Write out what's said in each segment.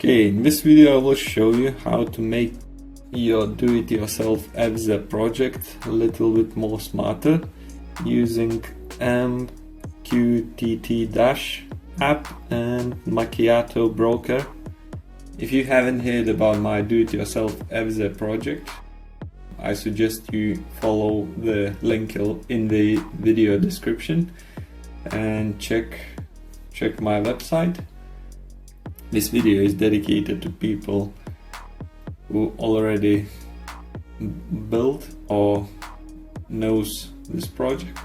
Okay, in this video I will show you how to make your do-it-yourself EVSE project a little bit more smarter using MQTT app and Macchiato broker. If you haven't heard about my do-it-yourself EVSE project, I suggest you follow the link in the video description and check my website. This video is dedicated to people who already built or knows this project.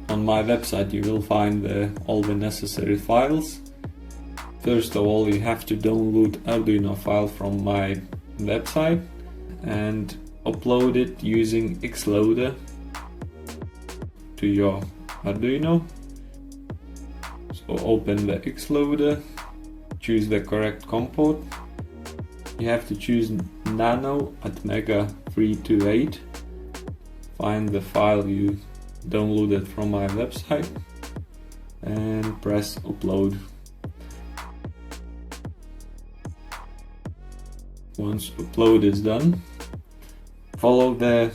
On my website you will find all the necessary files. First of all, you have to download Arduino file from my website and upload it using Xloader to your Arduino. So open the Xloader, choose the correct COM port. You have to choose Nano at Mega 328. Find the file you downloaded from my website and press upload. Once upload is done, follow the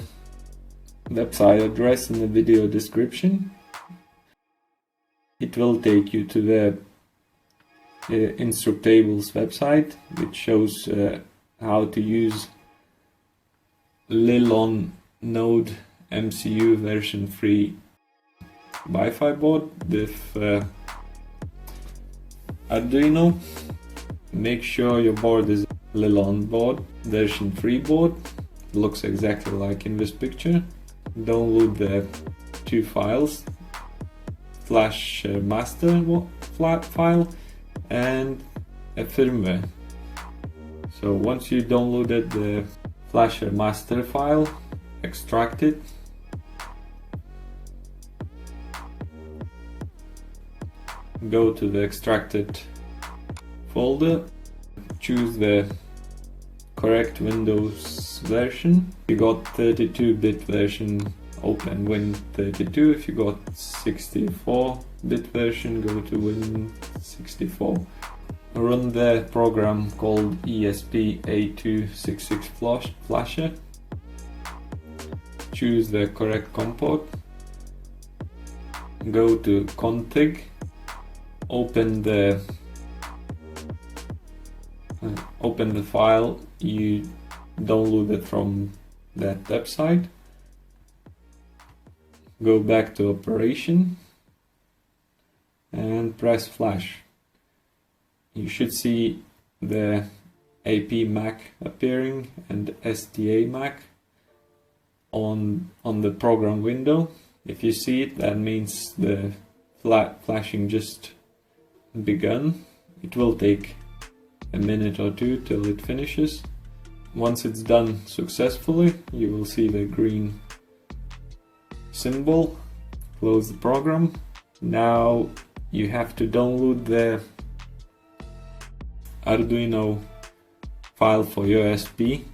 website address in the video description. It will take you to the Instructables website, which shows how to use Lolin Node MCU version 3 Wi-Fi board with Arduino. Make sure your board is Lolin board version 3 board. It looks exactly like in this picture. Download the two files, flash master file and a firmware. So once you downloaded the flasher master file, extract it. Go to the extracted folder, choose the correct Windows version. If you got 32-bit version, open Win32. If you got 64-bit version, go to Win64. Run the program called ESP8266 flasher. Choose the correct COM port. Go to config. Open the file you downloaded from that website. Go back to operation and press flash. You should see the AP Mac appearing and STA Mac on the program window. If you see it, that means the flashing just begun. It will take a minute or two till it finishes. Once it's done successfully, you will see the green symbol. Close the program. Now you have to download the Arduino file for your ESP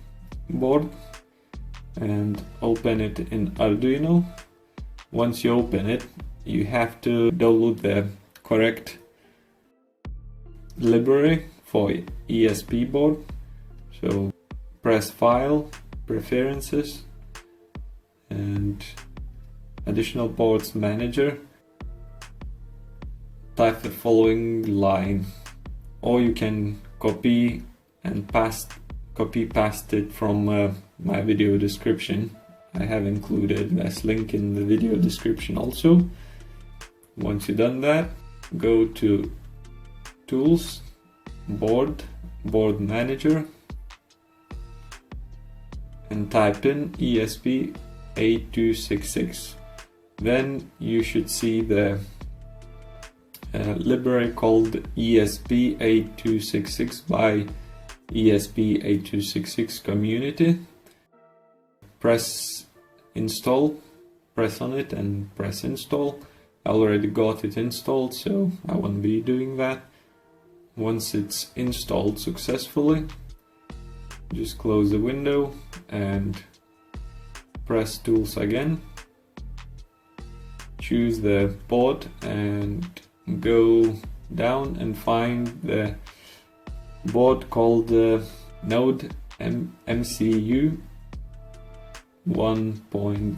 board and open it in Arduino. Once you open it, you have to download the correct library for ESP board. So press File, Preferences, and Additional Ports Manager. Type the following line, or you can copy paste it from my video description. I have included this link in the video description also. Once you've done that, go to Tools, Board Manager, and type in ESP8266. Then you should see the library called ESP8266 by ESP8266 community. Press install, press on it and press install. I already got it installed, so I won't be doing that. Once it's installed successfully, just close the window and press Tools again. Choose the board and go down and find the board called Node MCU 1.0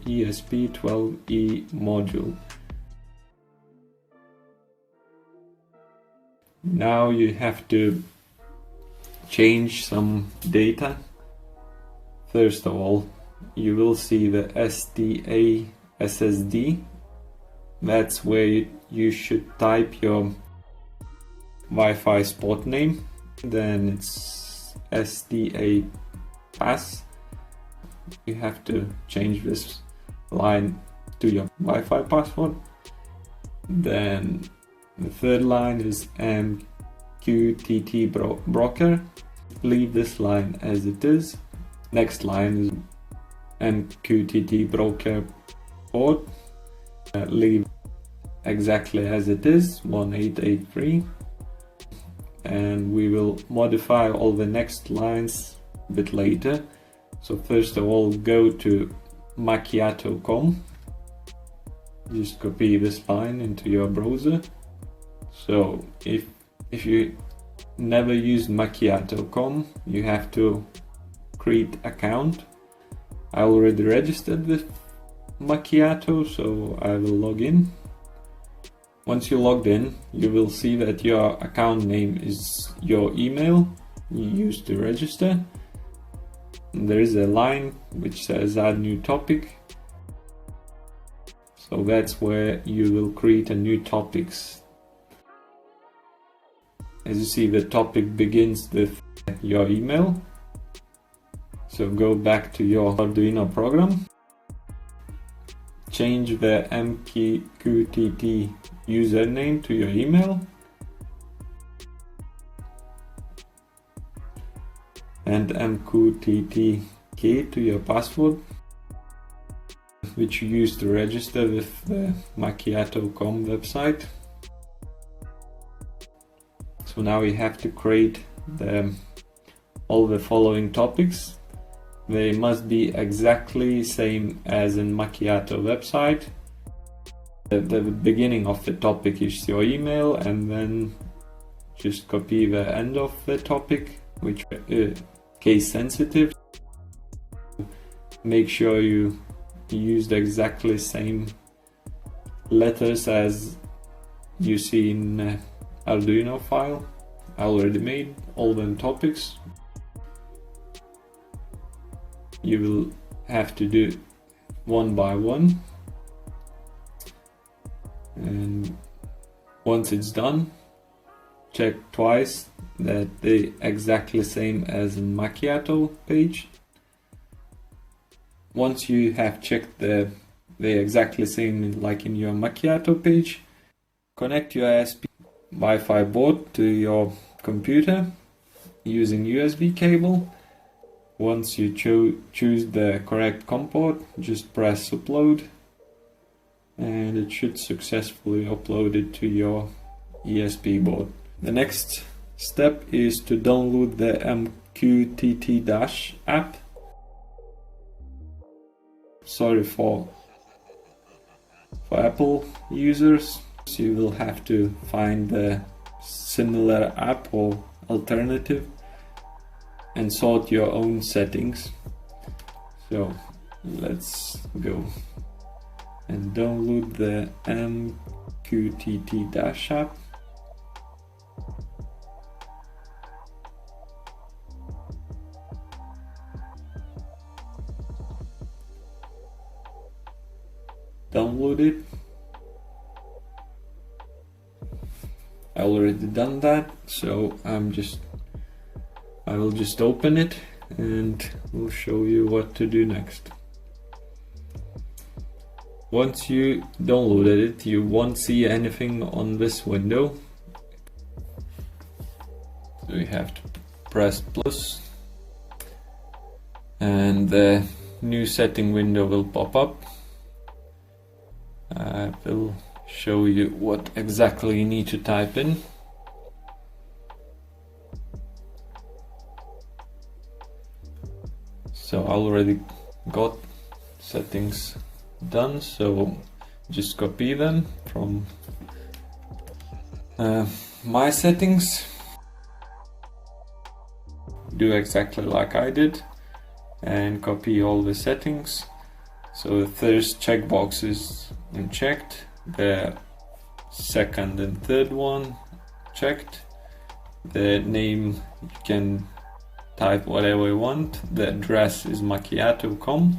ESP12E module. Now you have to change some data. First of all, you will see the SDA SSD. That's where you should type your Wi-Fi spot name. Then it's SDA pass. You have to change this line to your Wi-Fi password. Then the third line is MQTT broker. Leave this line as it is. Next line is MQTT broker port. Leave exactly as it is, 1883. And we will modify all the next lines a bit later. So first of all, go to macchiato.com. Just copy this line into your browser. So if you never used macchiato.com, you have to create account. I already registered with Macchiato, so I will log in. Once you logged in, you will see that your account name is your email you used to register. There is a line which says add new topic. So that's where you will create a new topics. As you see, the topic begins with your email. So go back to your Arduino program. Change the MQTT username to your email. And MQTT key to your password, which you used to register with the macchiato.com website. So now we have to create all the following topics. They must be exactly same as in Macchiato website. The beginning of the topic is your email, and then just copy the end of the topic, which is case sensitive. Make sure you use the exactly same letters as you see in Arduino file. I already made all the topics. You will have to do one by one, and once it's done, check twice that they're exactly same as in Macchiato page. Once you have checked they're exactly same like in your Macchiato page, connect your ESP Wi-Fi board to your computer using USB cable. Once you choose the correct COM port, just press upload, and it should successfully upload it to your ESP board. The next step is to download the MQTT app. Sorry for Apple users, so you will have to find the similar app or alternative and sort your own settings. So let's go and download the MQTT app. Download it. I already done that, so I will just open it and we'll show you what to do next. Once you downloaded it, you won't see anything on this window. So you have to press plus and the new setting window will pop up. I will show you what exactly you need to type in. So I already got settings done, so just copy them from My settings, do exactly like I did and copy all the settings. So the first checkbox is unchecked, the second and third one checked, the name you can type whatever you want, the address is macchiato.com,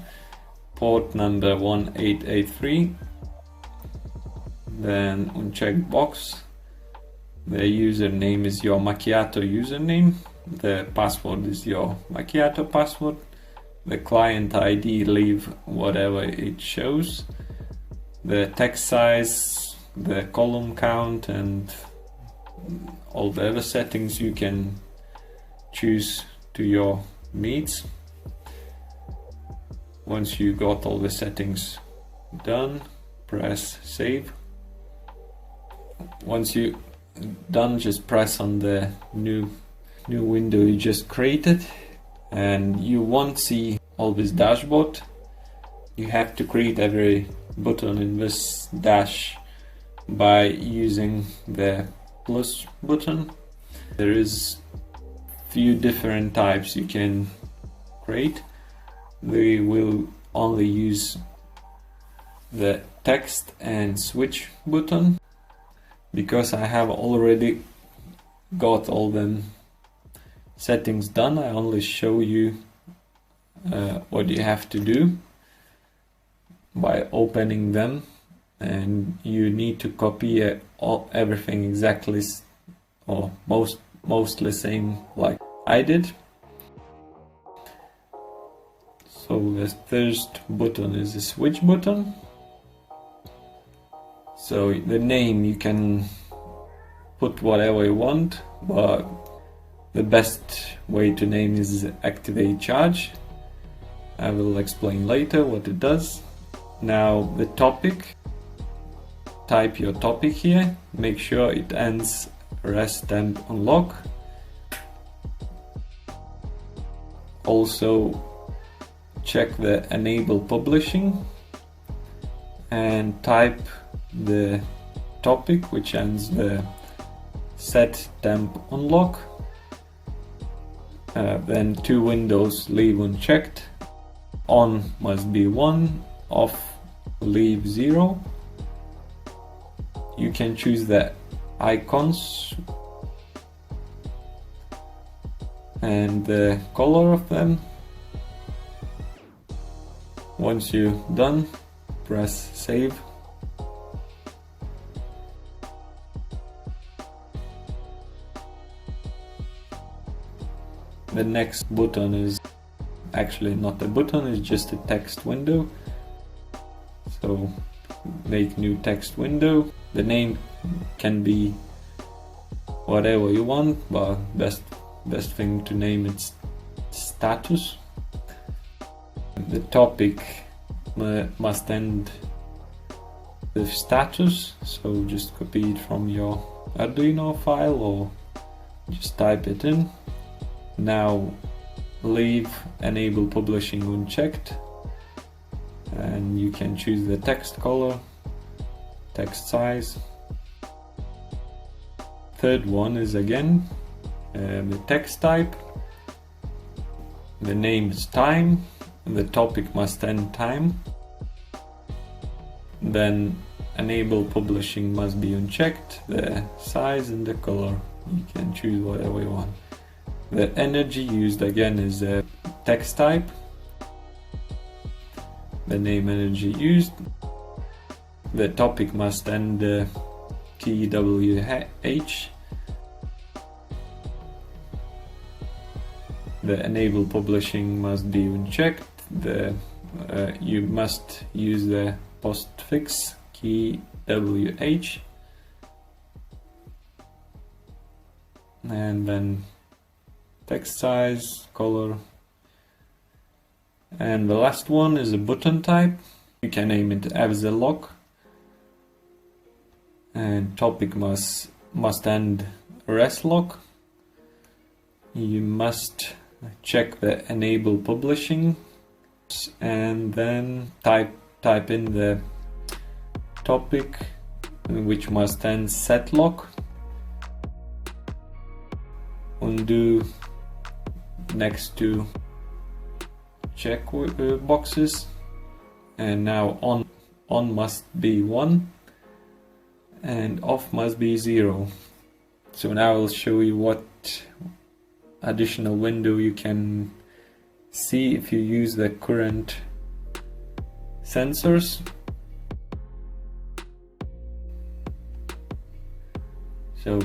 port number 1883, then unchecked box, the username is your macchiato username, the password is your macchiato password, the client ID leave whatever it shows, the text size, the column count, and all the other settings you can choose to your needs. Once you got all the settings done, press save. Once you done, just press on the new window you just created, and you won't see all this dashboard. You have to create every button in this dash by using the plus button. There is few different types you can create. We will only use the text and switch button because I have already got all the settings done. I only show you what you have to do by opening them, and you need to copy everything exactly or mostly same like I did. So the first button is the switch button. So the name you can put whatever you want, but the best way to name is activate charge. I will explain later what it does. Now the topic, type your topic here, make sure it ends rest temp unlock. Also check the enable publishing and type the topic which ends the set temp unlock. Then two windows leave unchecked, on must be 1, off leave 0. You can choose the icons and the color of them. Once you're done, press save. The next button is actually not a button, it's just a text window. So make new text window. The name can be whatever you want, but best thing to name it status. The topic must end with status, so just copy it from your Arduino file or just type it in. Now leave enable publishing unchecked, and you can choose the text color, text size. Third one is again the text type. The name is time, and the topic must end time. Then enable publishing must be unchecked. The size and the color, you can choose whatever you want. The energy used again is a text type. The name energy used. The topic must end key WH. The enable publishing must be unchecked. You must use the postfix key WH. And then text size, color. And the last one is a button type. You can name it EVSE lock. And topic must end res lock. You must check the enable publishing and then type in the topic which must end set lock. undo next to check boxes, and now on must be 1 and off must be 0. So now I'll show you what additional window you can see if you use the current sensors. So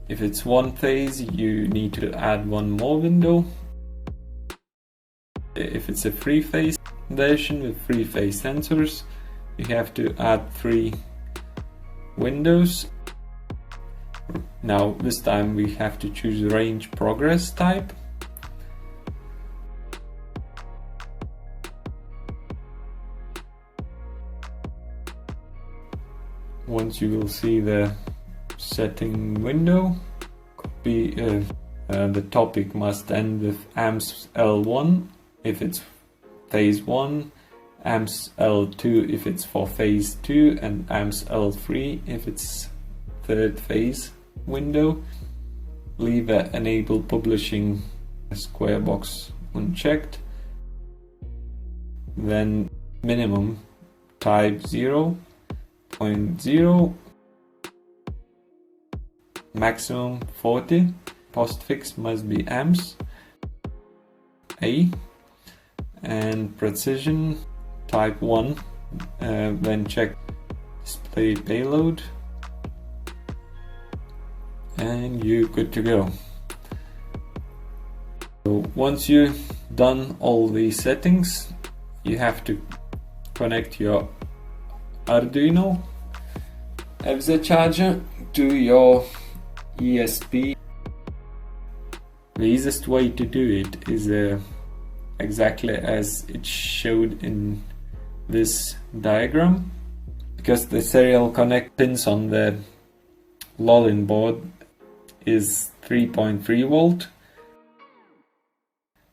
if it's one phase, you need to add one more window. If it's a three-phase version with three-phase sensors, you have to add 3 windows. Now this time we have to choose range progress type. Once you will see the setting window, the topic must end with amps L1 if it's phase 1, amps L2 if it's for phase 2, and amps L3 if it's third phase window. Leave the enable publishing square box unchecked. Then minimum type 0.0, maximum 40, postfix must be amps A, and precision type 1, then check display payload, and you're good to go. So once you've done all these settings, you have to connect your Arduino EVSE charger to your ESP. The easiest way to do it is exactly as it showed in this diagram, because the serial connect pins on the Lolin board is 3.3 volt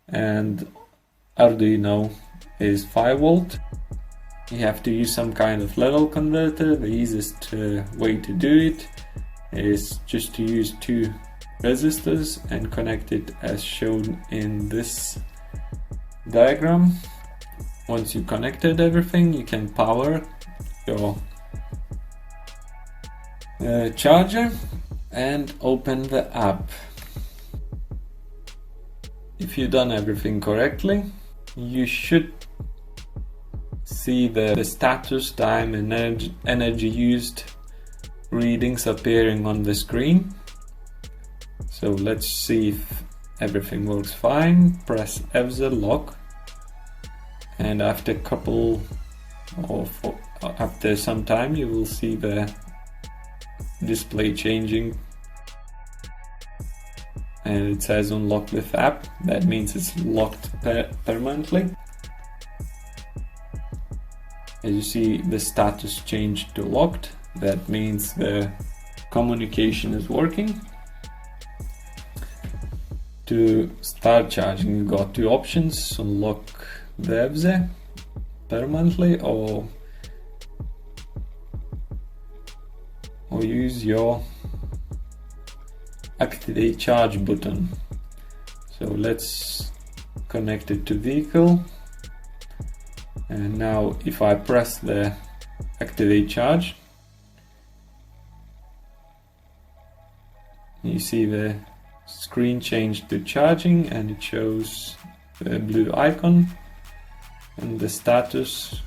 and Arduino is 5 volt. You have to use some kind of level converter. The easiest way to do it is just to use 2 resistors and connect it as shown in this diagram. Once you connected everything, you can power your charger and open the app. If you've done everything correctly, you should see the status, time, and energy used readings appearing on the screen. So let's see if everything works fine. Press EVSE lock, and after after some time you will see the display changing, and it says unlock with app. That means it's locked permanently. As you see, the status changed to locked. That means the communication is working. To start charging, you got 2 options: unlock the EVSE permanently or use your activate charge button. So let's connect it to vehicle, and now if I press the activate charge, you see the screen changed to charging, and it shows the blue icon, and the status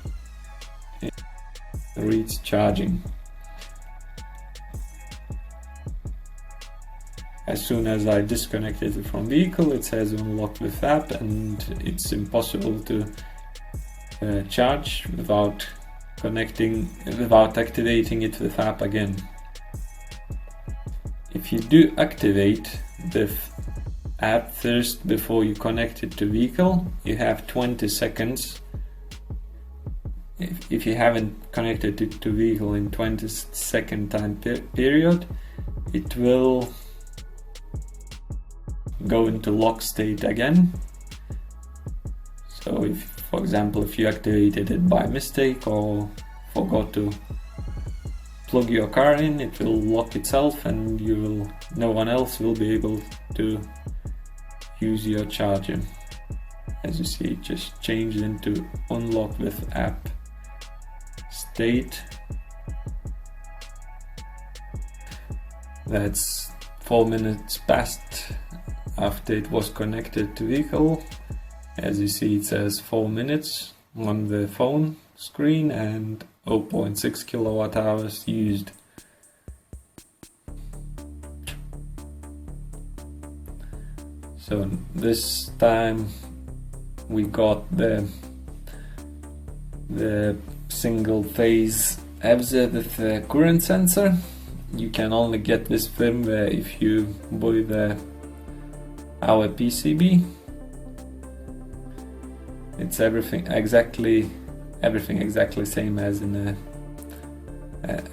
reads charging. As soon as I disconnected it from vehicle, it says unlock with app, and it's impossible to charge without activating it with app again. If you do activate the app first before you connect it to vehicle, you have 20 seconds. If you haven't connected it to vehicle in 20-second time period, it will go into lock state again. So if, for example, if you activated it by mistake or forgot to plug your car in, it will lock itself, and no one else will be able to use your charger. As you see, it just changed into unlock with app state. That's 4 minutes past after it was connected to vehicle. As you see, it says 4 minutes on the phone screen and 0.6 kilowatt hours used. So this time we got the single phase EVSE with the current sensor. You can only get this firmware if you buy our PCB. It's everything exactly same as in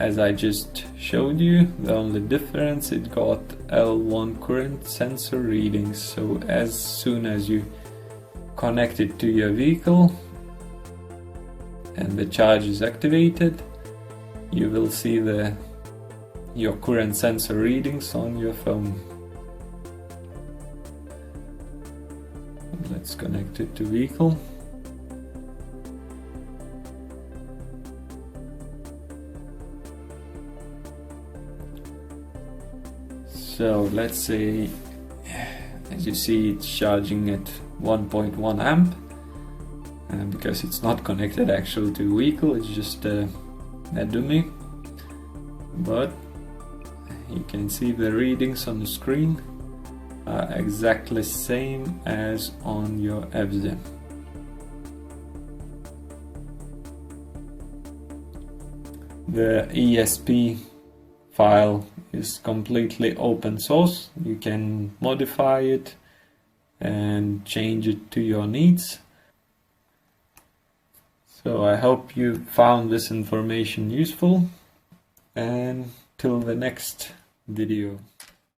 as I just showed you. The only difference, it got L1 current sensor readings. So as soon as you connect it to your vehicle and the charge is activated, you will see your current sensor readings on your phone. Let's connect it to vehicle. So let's say, as you see, it's charging at 1.1 amp, and because it's not connected actually to vehicle, it's just a dummy. But you can see the readings on the screen are exactly same as on your EVSE. The ESP file is completely open source. You can modify it and change it to your needs. So I hope you found this information useful, and till the next video.